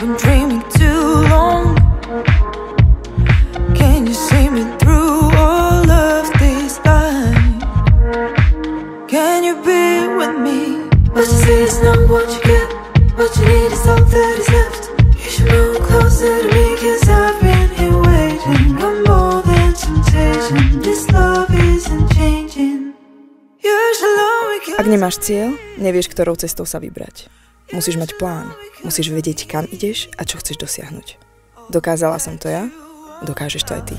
been dreaming too long. Can you see me through all of this life? Can you be with me? What you see is not what you get. What you need is all that is left. You should move closer to me, 'cause I've been here waiting. I'm more than temptation. This love isn't changing. Ak nemáš cieľ, nevieš, ktorou cestou sa vybrať. Musíš mať plán, musíš vedieť, kam ideš a čo chceš dosiahnuť. Dokázala som to ja, dokážeš to aj ty.